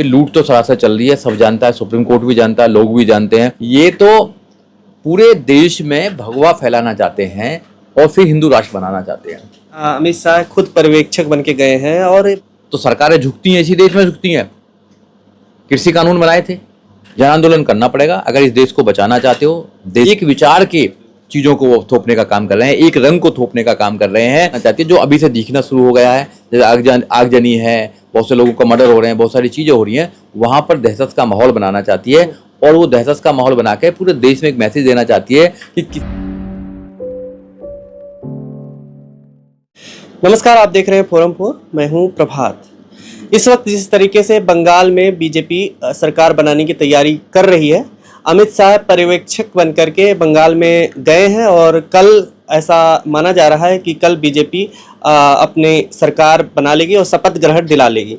ये लूट तो सरासर चल रही है, सब जानता है, सुप्रीम कोर्ट भी जानता है, लोग भी जानते हैं। ये तो पूरे देश में भगवा फैलाना चाहते हैं और फिर हिंदू राष्ट्र बनाना चाहते हैं। अमित शाह खुद पर्यवेक्षक बन के गए हैं और तो सरकारें झुकती हैं, इसी देश में झुकती हैं। कृषि कानून बनाए थे, जन आंदोलन करना पड़ेगा अगर इस देश को बचाना चाहते हो। देश एक विचार के चीजों को वो थोपने का काम कर रहे हैं, एक रंग को थोपने का काम कर रहे हैं चाहते हैं, जो अभी से दिखना शुरू हो गया है। जैसे आगजनी है, बहुत से लोगों का मर्डर हो रहे हैं, बहुत सारी चीजें हो रही हैं, वहां पर दहशत का माहौल बनाना चाहती है और वो दहशत का माहौल बना के पूरे देश में एक मैसेज देना चाहती है कि नमस्कार, आप देख रहे हैं फोरम 4। मैं हूं प्रभात। इस वक्त जिस तरीके से बंगाल में बीजेपी सरकार बनाने की तैयारी कर रही है, अमित शाह पर्यवेक्षक बन करके बंगाल में गए हैं और कल ऐसा माना जा रहा है कि कल बीजेपी अपने सरकार बना लेगी और शपथ ग्रहण दिला लेगी।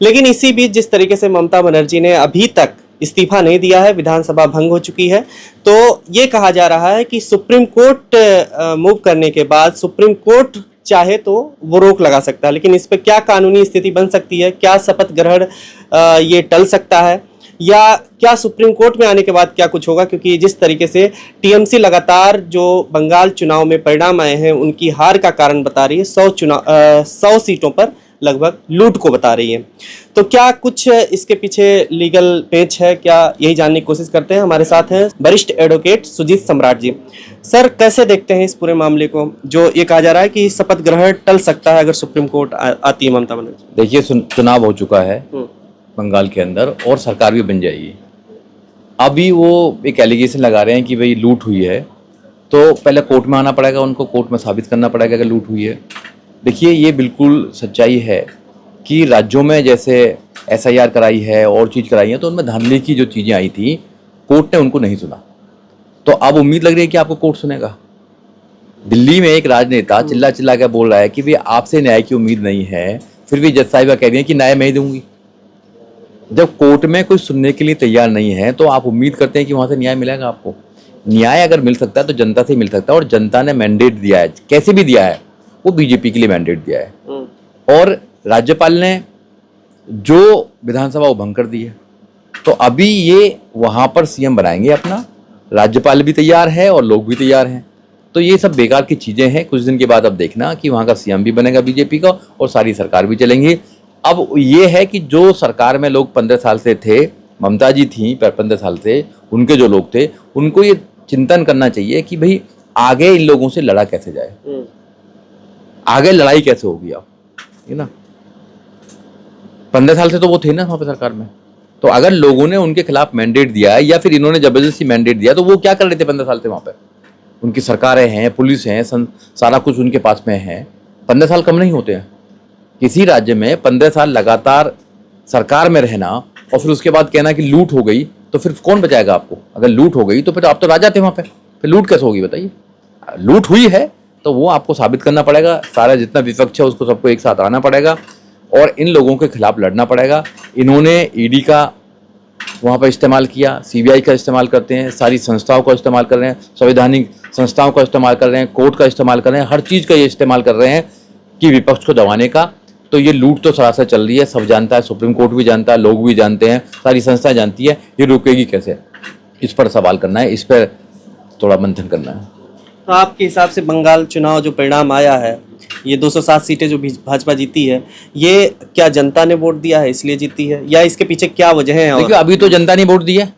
लेकिन इसी बीच जिस तरीके से ममता बनर्जी ने अभी तक इस्तीफा नहीं दिया है, विधानसभा भंग हो चुकी है, तो ये कहा जा रहा है कि सुप्रीम कोर्ट मूव करने के बाद सुप्रीम कोर्ट चाहे तो वो रोक लगा सकता है। लेकिन इस पर क्या कानूनी स्थिति बन सकती है, क्या शपथ ग्रहण ये टल सकता है, या क्या सुप्रीम कोर्ट में आने के बाद क्या कुछ होगा? क्योंकि जिस तरीके से टीएमसी लगातार जो बंगाल चुनाव में परिणाम आए हैं उनकी हार का कारण बता रही है, 100 सीटों पर लगभग लूट को बता रही है। तो क्या कुछ इसके पीछे लीगल पेच है, क्या यही जानने की कोशिश करते हैं। हमारे साथ हैं वरिष्ठ एडवोकेट सुजीत सम्राट जी। सर, कैसे देखते हैं इस पूरे मामले को, जो ये कहा जा रहा है कि शपथ ग्रहण टल सकता है अगर सुप्रीम कोर्ट आती है ममता बनर्जी? देखिए, चुनाव हो चुका है बंगाल के अंदर और सरकार भी बन जाएगी। अभी वो एक एलिगेशन लगा रहे हैं कि भाई लूट हुई है, तो पहले कोर्ट में आना पड़ेगा, उनको कोर्ट में साबित करना पड़ेगा कि लूट हुई है। देखिए, ये बिल्कुल सच्चाई है कि राज्यों में जैसे एसआईआर कराई है और चीज़ कराई है, तो उनमें धांधली की जो चीज़ें आई थी, कोर्ट ने उनको नहीं सुना। तो अब उम्मीद लग रही है कि आपको कोर्ट सुनेगा। दिल्ली में एक राजनेता चिल्ला चिल्ला के बोल रहा है कि भाई आपसे न्याय की उम्मीद नहीं है, फिर भी जज साहिबा कह रही है कि न्याय मैं ही दूंगी। जब कोर्ट में कोई सुनने के लिए तैयार नहीं है तो आप उम्मीद करते हैं कि वहाँ से न्याय मिलेगा आपको? न्याय अगर मिल सकता है तो जनता से मिल सकता है, और जनता ने मैंडेट दिया है, कैसे भी दिया है, वो बीजेपी के लिए मैंडेट दिया है। और राज्यपाल ने जो विधानसभा वो भंग कर दी है, तो अभी ये वहाँ पर सीएम बनाएंगे अपना। राज्यपाल भी तैयार है और लोग भी तैयार हैं, तो ये सब बेकार की चीज़ें हैं। कुछ दिन के बाद अब देखना कि वहाँ का सीएम भी बनेगा बीजेपी का और सारी सरकार भी चलेंगी। अब ये है कि जो सरकार में लोग 15 साल से थे, ममता जी थी 15 साल से, उनके जो लोग थे, उनको ये चिंतन करना चाहिए कि भाई आगे इन लोगों से लड़ा कैसे जाए, आगे लड़ाई कैसे होगी। आप है ना, 15 साल से तो वो थे ना वहाँ पे सरकार में, तो अगर लोगों ने उनके खिलाफ मैंडेट दिया है या फिर इन्होंने जबरदस्ती मैंडेट दिया, तो वो क्या कर रहे थे 15 साल से वहाँ पे? उनकी सरकारें हैं, पुलिस हैं, सारा कुछ उनके पास में है। 15 साल कम नहीं होते हैं। किसी राज्य में 15 साल लगातार सरकार में रहना और फिर उसके बाद कहना कि लूट हो गई, तो फिर कौन बचाएगा आपको? अगर लूट हो गई तो फिर आप तो राजा थे वहाँ पे, फिर लूट कैसे होगी बताइए? लूट हुई है तो वो आपको साबित करना पड़ेगा, सारा जितना विपक्ष है उसको सबको एक साथ आना पड़ेगा और इन लोगों के खिलाफ लड़ना पड़ेगा। इन्होंने ईडी का वहाँ पर इस्तेमाल किया, सीबीआई का इस्तेमाल करते हैं, सारी संस्थाओं का इस्तेमाल कर रहे हैं, संवैधानिक संस्थाओं का इस्तेमाल कर रहे हैं, कोर्ट का इस्तेमाल कर रहे हैं, हर चीज़ का ये इस्तेमाल कर रहे हैं कि विपक्ष को दबाने का। तो ये लूट तो सरासर चल रही है, सब जानता है, सुप्रीम कोर्ट भी जानता है, लोग भी जानते हैं, सारी संस्था जानती है। ये रुकेगी कैसे? इस पर सवाल करना है, इस पर थोड़ा मंथन करना है। तो आपके हिसाब से बंगाल चुनाव जो परिणाम आया है, ये 207 सीटें जो भाजपा जीती है, ये क्या जनता ने वोट दिया है इसलिए जीती है, या इसके पीछे क्या वजह है? देखिए, अभी तो जनता ने वोट दिया।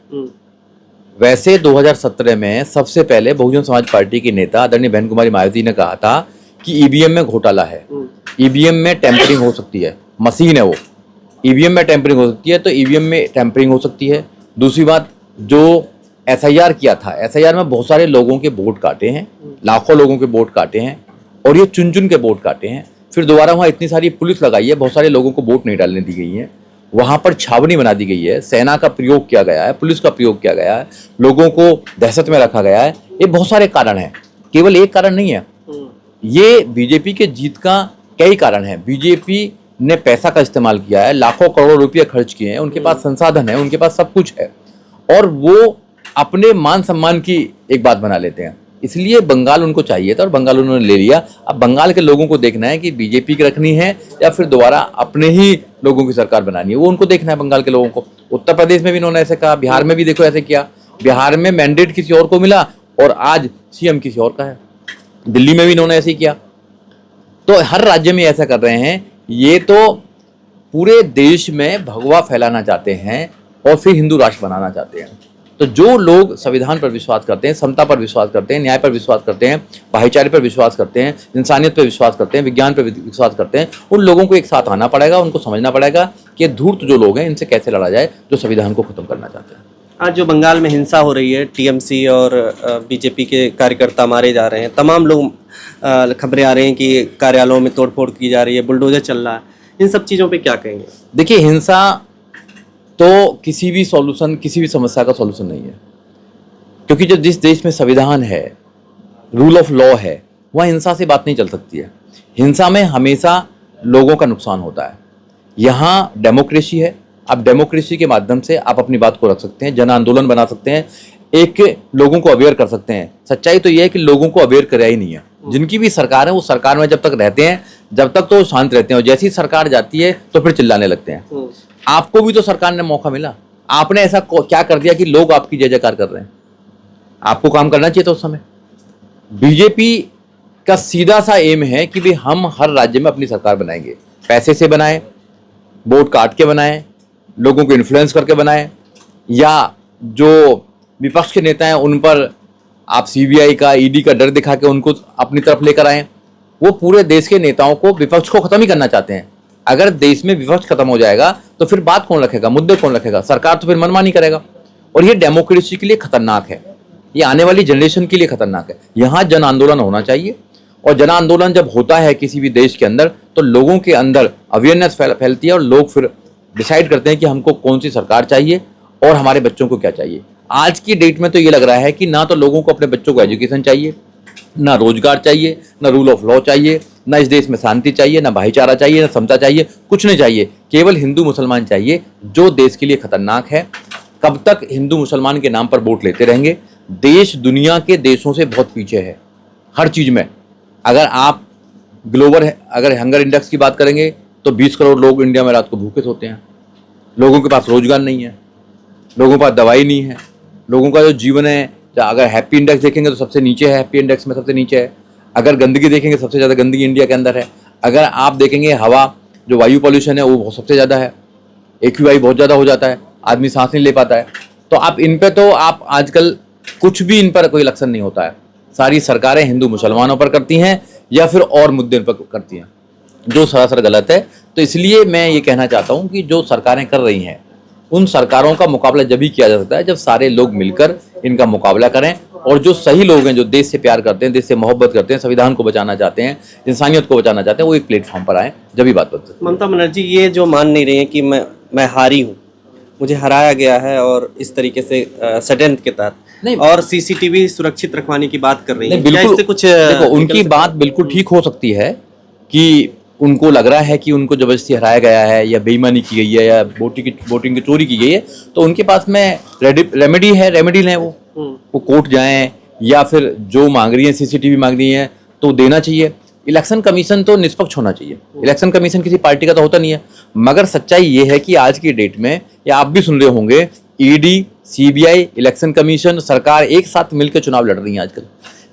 वैसे 2017 में सबसे पहले बहुजन समाज पार्टी के नेता आदरणीय बहन कुमारी मायावती ने कहा था कि ईवीएम में घोटाला है, ईवीएम में टेम्परिंग हो सकती है, मशीन है वो, ईवीएम में टेम्परिंग हो सकती है, तो ईवीएम में टेम्परिंग हो सकती है। दूसरी बात, जो एसआईआर किया था, एसआईआर में बहुत सारे लोगों के वोट काटे हैं, लाखों लोगों के वोट काटे हैं, और ये चुन चुन के वोट काटे हैं। फिर दोबारा वहाँ इतनी सारी पुलिस लगाई है, बहुत सारे लोगों को वोट नहीं डालने दी गई है, वहाँ पर छावनी बना दी गई है, सेना का प्रयोग किया गया है, पुलिस का प्रयोग किया गया है, लोगों को दहशत में रखा गया है। ये बहुत सारे कारण हैं, केवल एक कारण नहीं है। ये बीजेपी के जीत का कई कारण है। बीजेपी ने पैसा का इस्तेमाल किया है, लाखों करोड़ों रुपये खर्च किए हैं, उनके पास संसाधन है, उनके पास सब कुछ है, और वो अपने मान सम्मान की एक बात बना लेते हैं। इसलिए बंगाल उनको चाहिए था और बंगाल उन्होंने ले लिया। अब बंगाल के लोगों को देखना है कि बीजेपी की रखनी है या फिर दोबारा अपने ही लोगों की सरकार बनानी है, वो उनको देखना है बंगाल के लोगों को। उत्तर प्रदेश में भी इन्होंने ऐसे कहा, बिहार में भी देखो ऐसे किया। बिहार में मैंडेट किसी और को मिला और आज सीएम किसी और का है। दिल्ली में भी इन्होंने ऐसे ही किया। तो हर राज्य में ऐसा कर रहे हैं। ये तो पूरे देश में भगवा फैलाना चाहते हैं और फिर हिंदू राष्ट्र बनाना चाहते हैं। तो जो लोग संविधान पर विश्वास करते हैं, समता पर विश्वास करते हैं, न्याय पर विश्वास करते हैं, भाईचारे पर विश्वास करते हैं, इंसानियत पर विश्वास करते हैं, विज्ञान पर विश्वास करते हैं, उन लोगों को एक साथ आना पड़ेगा। उनको समझना पड़ेगा कि धूर्त जो लोग हैं इनसे कैसे लड़ा जाए, जो संविधान को खत्म करना चाहते हैं। आज जो बंगाल में हिंसा हो रही है, टीएमसी और बीजेपी के कार्यकर्ता मारे जा रहे हैं, तमाम लोग खबरें आ रही हैं कि कार्यालयों में तोड़फोड़ की जा रही है, बुलडोजर चल रहा है, इन सब चीज़ों पे क्या कहेंगे? देखिए, हिंसा तो किसी भी समस्या का सॉल्यूशन नहीं है, क्योंकि जो जिस देश में संविधान है, रूल ऑफ लॉ है, वहाँ हिंसा से बात नहीं चल सकती है। हिंसा में हमेशा लोगों का नुकसान होता है। यहाँ डेमोक्रेसी है। अब डेमोक्रेसी के माध्यम से आप अपनी बात को रख सकते हैं, जन आंदोलन बना सकते हैं, एक लोगों को अवेयर कर सकते हैं। सच्चाई तो यह है कि लोगों को अवेयर कराया ही नहीं है। जिनकी भी सरकार है वो सरकार में जब तक रहते हैं, जब तक तो शांत रहते हैं, और जैसी सरकार जाती है तो फिर चिल्लाने लगते हैं। आपको भी तो सरकार ने मौका मिला, आपने ऐसा क्या कर दिया कि लोग आपकी जय जयकार कर रहे हैं? आपको काम करना चाहिए था उस समय। बीजेपी का सीधा सा एम है कि भाई हम हर राज्य में अपनी सरकार बनाएंगे, पैसे से बनाएं, वोट काट के बनाएं, लोगों को इन्फ्लुएंस करके बनाएं, या जो विपक्ष के नेता हैं उन पर आप सीबीआई का, ईडी का डर दिखा के उनको अपनी तरफ लेकर आए। वो पूरे देश के नेताओं को, विपक्ष को खत्म ही करना चाहते हैं। अगर देश में विपक्ष खत्म हो जाएगा तो फिर बात कौन रखेगा, मुद्दे कौन रखेगा? सरकार तो फिर मनमानी करेगा। और ये डेमोक्रेसी के लिए खतरनाक है, ये आने वाली जनरेशन के लिए खतरनाक है। यहाँ जन आंदोलन होना चाहिए, और जन आंदोलन जब होता है किसी भी देश के अंदर तो लोगों के अंदर अवेयरनेस फैलती है और लोग फिर डिसाइड करते हैं कि हमको कौन सी सरकार चाहिए और हमारे बच्चों को क्या चाहिए। आज की डेट में तो ये लग रहा है कि ना तो लोगों को अपने बच्चों को एजुकेशन चाहिए, ना रोजगार चाहिए, ना रूल ऑफ लॉ चाहिए, ना इस देश में शांति चाहिए, ना भाईचारा चाहिए, ना समता चाहिए, कुछ नहीं चाहिए। केवल हिंदू मुसलमान चाहिए, जो देश के लिए खतरनाक है। कब तक हिंदू मुसलमान के नाम पर वोट लेते रहेंगे? देश दुनिया के देशों से बहुत पीछे है हर चीज़ में। अगर आप ग्लोबल अगर हंगर इंडेक्स की बात करेंगे तो 20 करोड़ लोग इंडिया में रात को भूखे सोते हैं। लोगों के पास रोजगार नहीं है, लोगों के पास दवाई नहीं है, लोगों का जो जीवन है, अगर हैप्पी इंडेक्स देखेंगे तो सबसे नीचे है, हैप्पी इंडेक्स में सबसे नीचे है। अगर गंदगी देखेंगे सबसे ज़्यादा गंदगी इंडिया के अंदर है। अगर आप देखेंगे हवा, जो वायु पॉल्यूशन है, वो सबसे ज़्यादा है। AQI बहुत ज़्यादा हो जाता है, आदमी सांस नहीं ले पाता है। तो आप इन पे तो आप आजकल कुछ भी इन पर कोई लक्षण नहीं होता है। सारी सरकारें हिंदू मुसलमानों पर करती हैं या फिर और मुद्दे पर करती हैं, जो सरासर गलत है। तो इसलिए मैं ये कहना चाहता हूँ कि जो सरकारें कर रही हैं, उन सरकारों का मुकाबला जब ही किया जा सकता है जब सारे लोग मिलकर इनका मुकाबला करें, और जो सही लोग हैं, जो देश से प्यार करते हैं, देश से मोहब्बत करते हैं, संविधान को बचाना चाहते हैं, इंसानियत को बचाना चाहते हैं, वो एक प्लेटफॉर्म पर आए, जब ही बात बन सकती है। ममता बनर्जी ये जो मान नहीं रही है कि मैं हारी हूँ, मुझे हराया गया है, और इस तरीके से षड्यंत्र के तहत नहीं, और सीसीटीवी सुरक्षित रखवाने की बात कर रही है। बिल्कुल, क्या इससे कुछ देखो, उनकी बात बिल्कुल ठीक हो सकती है कि उनको लग रहा है कि उनको जबरदस्ती हराया गया है या बेईमानी की गई है या वोटिंग की चोरी की गई है, तो उनके पास में रेमेडी है। वो कोर्ट जाएं या फिर जो मांग रही है, सीसीटीवी मांग रही है, तो देना चाहिए। इलेक्शन कमीशन तो निष्पक्ष होना चाहिए। इलेक्शन कमीशन किसी पार्टी का तो होता नहीं है। मगर सच्चाई ये है कि आज की डेट में, या आप भी सुन रहे होंगे, ईडी, सीबीआई, इलेक्शन कमीशन, सरकार एक साथ मिलकर चुनाव लड़ रही है आजकल।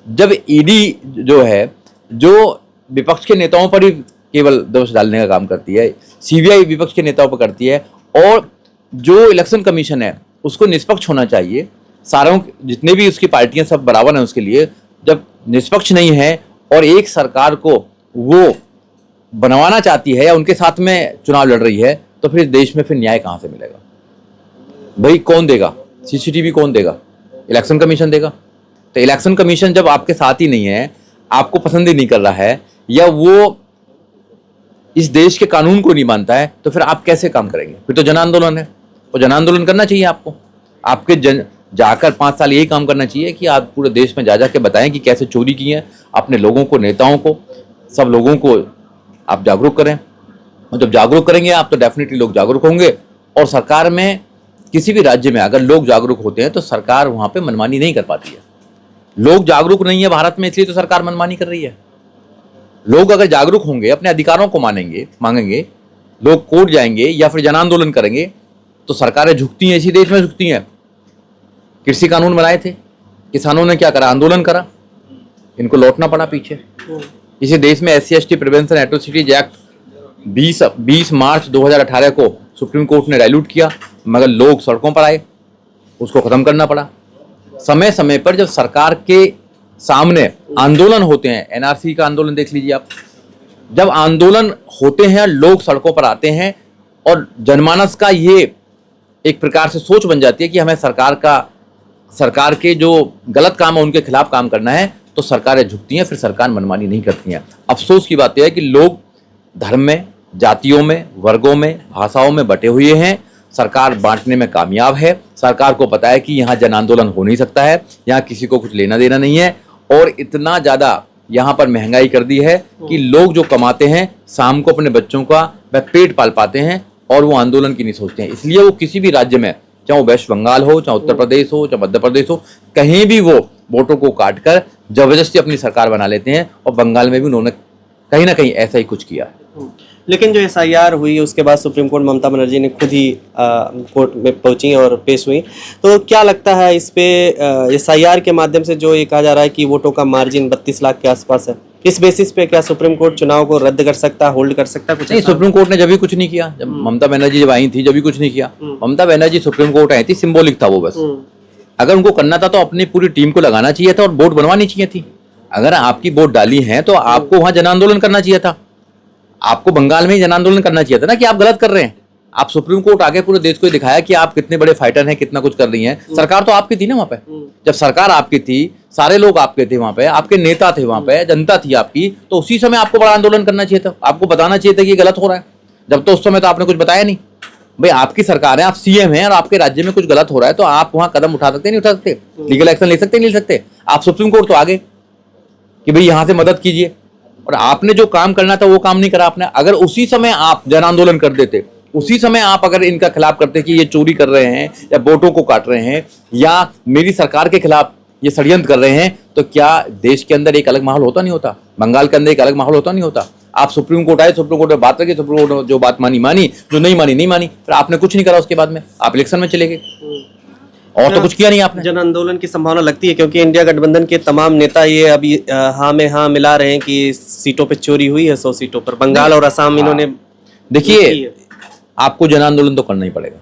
जब ईडी जो है, जो विपक्ष के नेताओं पर ही केवल दोष डालने का काम करती है, सीबीआई विपक्ष के नेताओं पर करती है, और जो इलेक्शन कमीशन है उसको निष्पक्ष होना चाहिए। सारों जितने भी उसकी पार्टियां सब बराबर हैं उसके लिए। जब निष्पक्ष नहीं है और एक सरकार को वो बनवाना चाहती है या उनके साथ में चुनाव लड़ रही है, तो फिर देश में फिर न्याय कहाँ से मिलेगा? भाई कौन देगा? सीसीटीवी कौन देगा? इलेक्शन कमीशन देगा। तो इलेक्शन कमीशन जब आपके साथ ही नहीं है, आपको पसंद ही नहीं कर रहा है, या वो इस देश के कानून को नहीं मानता है, तो फिर आप कैसे काम करेंगे? फिर तो जन आंदोलन है, और जन आंदोलन करना चाहिए आपको। आपके जाकर 5 साल यही काम करना चाहिए कि आप पूरे देश में जा के बताएं कि कैसे चोरी की है, अपने लोगों को, नेताओं को, सब लोगों को आप जागरूक करें। और जब जागरूक करेंगे आप, तो डेफिनेटली लोग जागरूक होंगे। और सरकार में, किसी भी राज्य में अगर लोग जागरूक होते हैं तो सरकार वहाँ पे मनमानी नहीं कर पाती है। लोग जागरूक नहीं है भारत में, इसलिए तो सरकार मनमानी कर रही है। लोग अगर जागरूक होंगे, अपने अधिकारों को मांगेंगे, लोग कोर्ट जाएंगे या फिर जन आंदोलन करेंगे, तो सरकारें झुकती हैं, इसी देश में झुकती हैं। कृषि कानून बनाए थे, किसानों ने क्या करा, आंदोलन करा, इनको लौटना पड़ा पीछे। इसी देश में SC/ST प्रिवेंशन एट्रोसिटीज एक्ट 20 मार्च 2018 को सुप्रीम कोर्ट ने डाइल्यूट किया, मगर लोग सड़कों पर आए, उसको खत्म करना पड़ा। समय समय पर जब सरकार के सामने आंदोलन होते हैं, NRC का आंदोलन देख लीजिए आप, जब आंदोलन होते हैं, लोग सड़कों पर आते हैं और जनमानस का ये एक प्रकार से सोच बन जाती है कि हमें सरकार के जो गलत काम है उनके खिलाफ काम करना है, तो सरकारें झुकती हैं, फिर सरकार मनमानी नहीं करती हैं। अफसोस की बात यह है कि लोग धर्म में, जातियों में, वर्गों में, भाषाओं में बटे हुए हैं। सरकार बांटने में कामयाब है। सरकार को पता है कि यहाँ जन आंदोलन हो नहीं सकता है, यहाँ किसी को कुछ लेना देना नहीं है, और इतना ज़्यादा यहाँ पर महंगाई कर दी है कि लोग जो कमाते हैं शाम को अपने बच्चों का वह पेट पाल पाते हैं और वो आंदोलन की नहीं सोचते हैं। इसलिए वो किसी भी राज्य में, चाहे वो वेस्ट बंगाल हो, चाहे उत्तर प्रदेश हो, चाहे मध्य प्रदेश हो, कहीं भी वो वोटों को काट कर जबरदस्ती अपनी सरकार बना लेते हैं। और बंगाल में भी उन्होंने कहीं ना कहीं ऐसा ही कुछ किया है। लेकिन जो SIR हुई उसके बाद सुप्रीम कोर्ट ममता बनर्जी ने खुद ही कोर्ट में पहुंची और पेश हुई, तो क्या लगता है इस पे SIR के माध्यम से जो ये कहा जा रहा है कि वोटों का मार्जिन 32 लाख के आसपास है, इस बेसिस पे क्या सुप्रीम कोर्ट चुनाव को रद्द कर सकता है, होल्ड कर सकता है? कुछ नहीं, सुप्रीम कोर्ट ने जब भी कुछ नहीं किया। जब ममता बनर्जी जब आई थी, जब भी कुछ नहीं किया। ममता बनर्जी सुप्रीम कोर्ट आई थी, सिंबॉलिक था वो बस। अगर उनको करना था तो अपनी पूरी टीम को लगाना चाहिए था और वोट बनवानी चाहिए थी। अगर आपकी वोट डाली है तो आपको वहां जन आंदोलन करना चाहिए था, आपको बंगाल में ही जन आंदोलन करना चाहिए था ना कि आप गलत कर रहे हैं। आप सुप्रीम कोर्ट आगे पूरे देश को दिखाया कि आप कितने बड़े फाइटर हैं, कितना कुछ कर रही हैं। सरकार तो आपकी थी ना वहां पे, जब सरकार आपकी थी, सारे लोग आपके थे वहां पे, आपके नेता थे वहां पे, जनता थी आपकी, तो उसी समय आपको बड़ा आंदोलन करना चाहिए था, आपको बताना चाहिए था कि ये गलत हो रहा है। जब तो उस समय तो आपने कुछ बताया नहीं। भाई आपकी सरकार है, आप CM हैं और आपके राज्य में कुछ गलत हो रहा है तो आप वहां कदम उठा सकते नहीं उठा सकते, लीगल एक्शन ले सकते नहीं ले सकते। आप सुप्रीम कोर्ट तो आगे कि भाई यहां से मदद कीजिए, और आपने जो काम करना था वो काम नहीं करा आपने। अगर उसी समय आप जन आंदोलन कर देते, उसी समय आप अगर इनका खिलाफ करते कि ये चोरी कर रहे हैं या वोटों को काट रहे हैं या मेरी सरकार के खिलाफ ये षड्यंत्र कर रहे हैं, तो क्या देश के अंदर एक अलग माहौल होता नहीं होता, बंगाल के अंदर एक अलग माहौल होता नहीं होता। आप सुप्रीम कोर्ट आए, सुप्रीम कोर्ट में बात करके, सुप्रीम कोर्ट जो बात मानी, जो नहीं मानी, फिर आपने कुछ नहीं करा। उसके बाद में आप इलेक्शन में चले गए और तो कुछ किया नहीं आपने। जन आंदोलन की संभावना लगती है क्योंकि इंडिया गठबंधन के तमाम नेता ये अभी हाँ में हाँ मिला रहे हैं कि सीटों पे चोरी हुई है, 100 सीटों पर बंगाल और असम इन्होंने। देखिए, आपको जन आंदोलन तो करना ही पड़ेगा,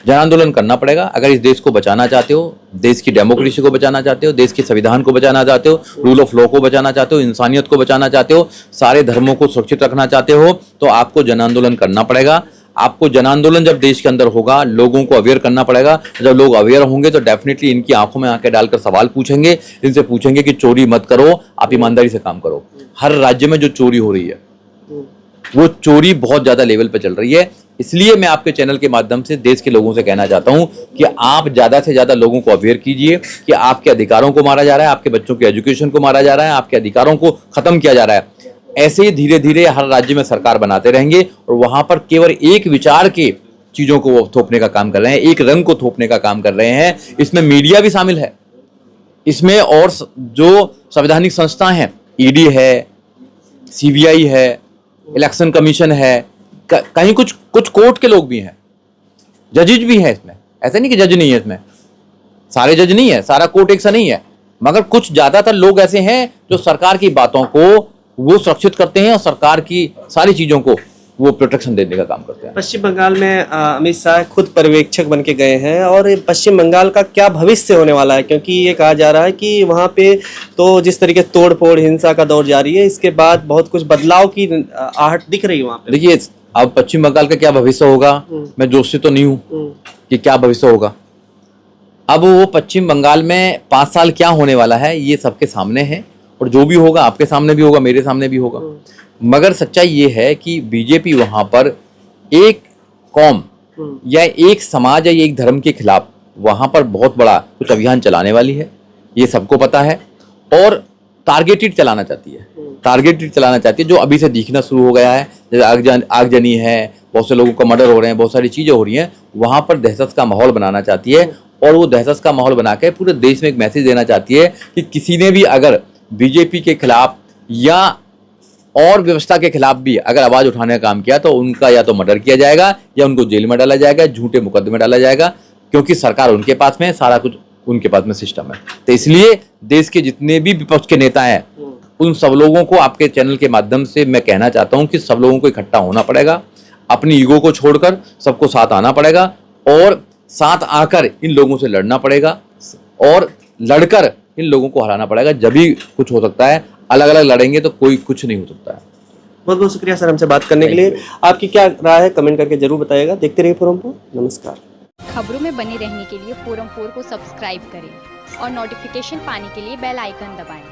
जन आंदोलन करना पड़ेगा। अगर इस देश को बचाना चाहते हो, देश की डेमोक्रेसी को बचाना चाहते हो, देश के संविधान को बचाना चाहते हो, रूल ऑफ लॉ को बचाना चाहते हो, इंसानियत को बचाना चाहते हो, सारे धर्मों को सुरक्षित रखना चाहते हो, तो आपको जन आंदोलन करना पड़ेगा। आपको जन आंदोलन जब देश के अंदर होगा, लोगों को अवेयर करना पड़ेगा। जब लोग अवेयर होंगे तो डेफिनेटली इनकी आंखों में आंखें डालकर सवाल पूछेंगे, इनसे पूछेंगे कि चोरी मत करो, आप ईमानदारी से काम करो। हर राज्य में जो चोरी हो रही है वो चोरी बहुत ज्यादा लेवल पे चल रही है। इसलिए मैं आपके चैनल के माध्यम से देश के लोगों से कहना चाहता हूं कि आप ज्यादा से ज्यादा लोगों को अवेयर कीजिए कि आपके अधिकारों को मारा जा रहा है, आपके बच्चों के एजुकेशन को मारा जा रहा है, आपके अधिकारों को खत्म किया जा रहा है। ऐसे ही धीरे धीरे हर राज्य में सरकार बनाते रहेंगे और वहां पर केवल एक विचार के चीजों को वो थोपने का काम कर रहे हैं, एक रंग को थोपने का काम कर रहे हैं। इसमें मीडिया भी शामिल है, इसमें और जो संवैधानिक संस्थाएं हैं, ED है, CBI है, इलेक्शन कमीशन है, कहीं कुछ कोर्ट के लोग भी हैं, जजेज भी हैं इसमें। ऐसा नहीं कि जज नहीं है इसमें, सारे जज नहीं है, सारा कोर्ट एक सा नहीं है, मगर कुछ ज्यादातर लोग ऐसे हैं जो सरकार की बातों को वो सुरक्षित करते हैं और सरकार की सारी चीजों को वो प्रोटेक्शन देने का काम करते हैं। पश्चिम बंगाल में अमित शाह खुद पर्यवेक्षक बन के गए हैं और पश्चिम बंगाल का क्या भविष्य होने वाला है, क्योंकि ये कहा जा रहा है कि वहाँ पे तो जिस तरीके तोड़ फोड़ हिंसा का दौर जारी है, इसके बाद बहुत कुछ बदलाव की आहट दिख रही है वहाँ पे। देखिए, अब पश्चिम बंगाल का क्या भविष्य होगा, मैं जोशी तो नहीं हूँ कि क्या भविष्य होगा। अब वो पश्चिम बंगाल में 5 साल क्या होने वाला है ये सबके सामने है, और जो भी होगा आपके सामने भी होगा, मेरे सामने भी होगा। मगर सच्चाई ये है कि बीजेपी वहां पर एक कौम या एक समाज या एक धर्म के खिलाफ वहां पर बहुत बड़ा कुछ अभियान चलाने वाली है, ये सबको पता है। और टारगेटेड चलाना चाहती है, टारगेटेड चलाना चाहती है, जो अभी से दिखना शुरू हो गया है। जैसे आगजनी है, बहुत से लोगों का मर्डर हो रहे हैं, बहुत सारी चीज़ें हो रही हैं, वहाँ पर दहशत का माहौल बनाना चाहती है और वो दहशत का माहौल बना के पूरे देश में एक मैसेज देना चाहती है कि किसी ने भी अगर बीजेपी के खिलाफ या और व्यवस्था के खिलाफ भी अगर आवाज उठाने का काम किया तो उनका या तो मर्डर किया जाएगा या उनको जेल में डाला जाएगा, झूठे मुकदमे डाला जाएगा, क्योंकि सरकार उनके पास में, सारा कुछ उनके पास में सिस्टम है। तो इसलिए देश के जितने भी विपक्ष के नेता हैं उन सब लोगों को आपके चैनल के माध्यम से मैं कहना चाहता हूं कि सब लोगों को इकट्ठा होना पड़ेगा, अपनी ईगो को छोड़कर सबको साथ आना पड़ेगा और साथ आकर इन लोगों से लड़ना पड़ेगा और लड़कर इन लोगों को हराना पड़ेगा, जब भी कुछ हो सकता है। अलग अलग लड़ेंगे तो कोई कुछ नहीं हो सकता है। बहुत बहुत शुक्रिया सर हमसे बात करने के लिए। आपकी क्या राय है कमेंट करके जरूर बताइएगा। देखते रहिए फोरम पर। नमस्कार। खबरों में बने रहने के लिए फोरम 4 को सब्सक्राइब करें और नोटिफिकेशन पाने के लिए बेल आइकन दबाएं।